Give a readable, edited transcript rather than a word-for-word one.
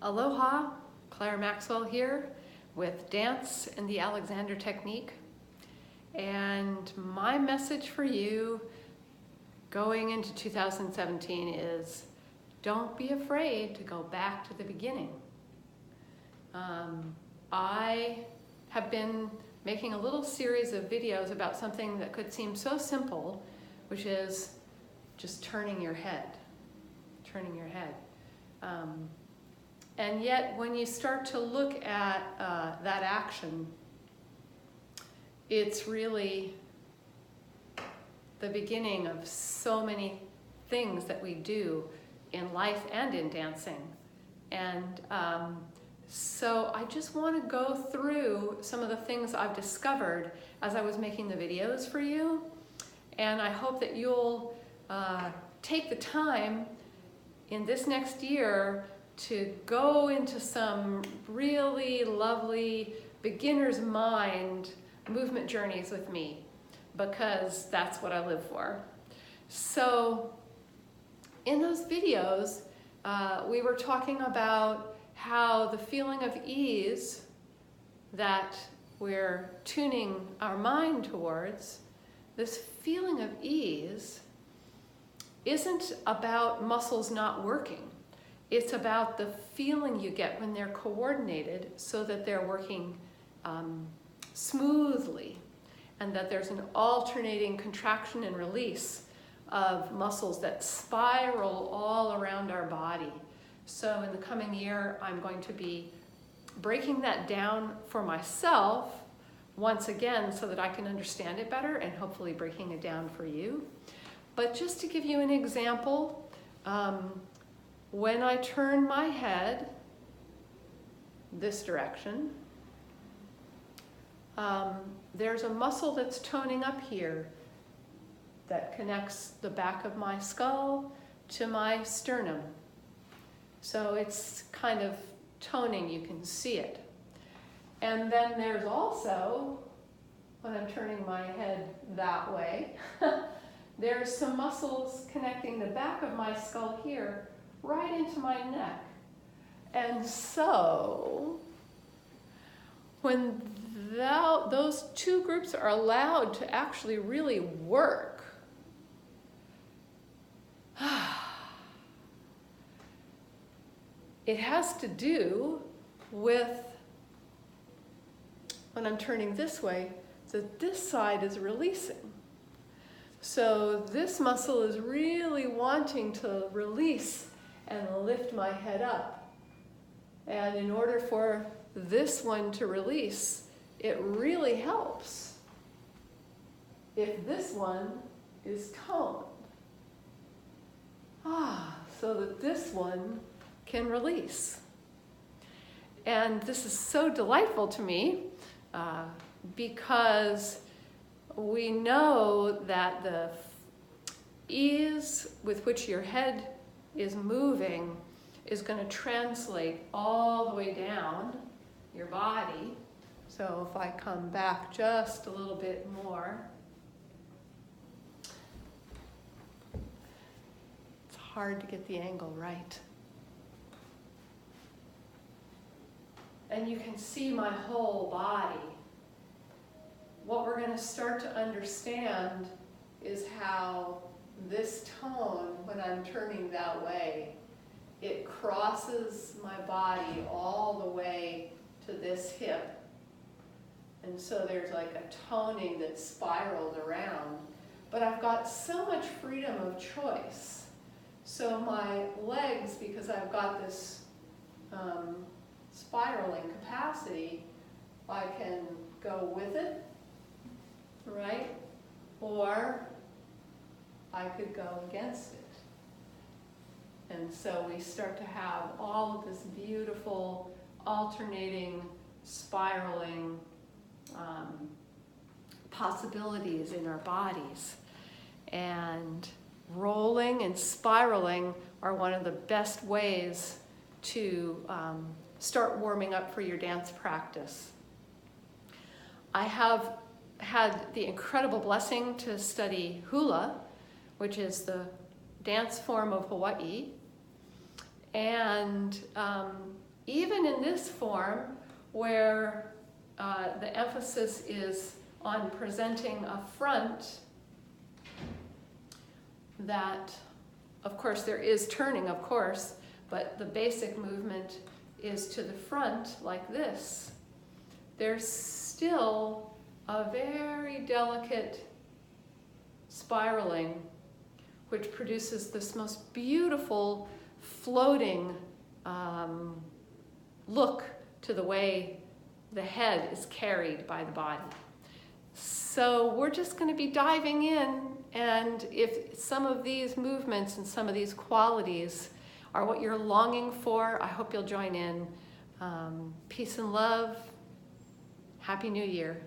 Aloha, Claire Maxwell here with Dance and the Alexander Technique. And my message for you going into 2017 is don't be afraid to go back to the beginning. I have been making a little series of videos about something that could seem so simple, which is just turning your head. And yet, when you start to look at that action, it's really the beginning of so many things that we do in life and in dancing. And so I just want to go through some of the things I've discovered as I was making the videos for you. And I hope that you'll take the time in this next year to go into some really lovely beginner's mind movement journeys with me, because that's what I live for. So in those videos, we were talking about how the feeling of ease that we're tuning our mind towards, this feeling of ease isn't about muscles not working. It's about the feeling you get when they're coordinated so that they're working smoothly, and that there's an alternating contraction and release of muscles that spiral all around our body. So in the coming year, I'm going to be breaking that down for myself once again so that I can understand it better, and hopefully breaking it down for you. But just to give you an example, when I turn my head this direction, there's a muscle that's toning up here that connects the back of my skull to my sternum. So it's kind of toning, you can see it. And then there's also, when I'm turning my head that way, there's some muscles connecting the back of my skull here right into my neck. And so when those two groups are allowed to actually really work, it has to do with, when I'm turning this way, that this side is releasing. So this muscle is really wanting to release and lift my head up. And in order for this one to release, it really helps if this one is toned. So that this one can release. And this is so delightful to me because we know that the ease with which your head is moving is going to translate all the way down your body. So if I come back just a little bit more, it's hard to get the angle right. And you can see my whole body. What we're going to start to understand is how this tone, when I'm turning that way, it crosses my body all the way to this hip. And so there's like a toning that's spiraled around. But I've got so much freedom of choice. So my legs, because I've got this spiraling capacity, I can go with it, right? Or I could go against it. And so we start to have all of this beautiful, alternating, spiraling possibilities in our bodies. And rolling and spiraling are one of the best ways to start warming up for your dance practice. I have had the incredible blessing to study Hula, which is the dance form of Hawaii. And even in this form where the emphasis is on presenting a front, that, of course, there is turning, of course, but the basic movement is to the front like this. There's still a very delicate spiraling, which produces this most beautiful floating look to the way the head is carried by the body. So we're just going to be diving in, and if some of these movements and some of these qualities are what you're longing for, I hope you'll join in. Peace and love. Happy New Year.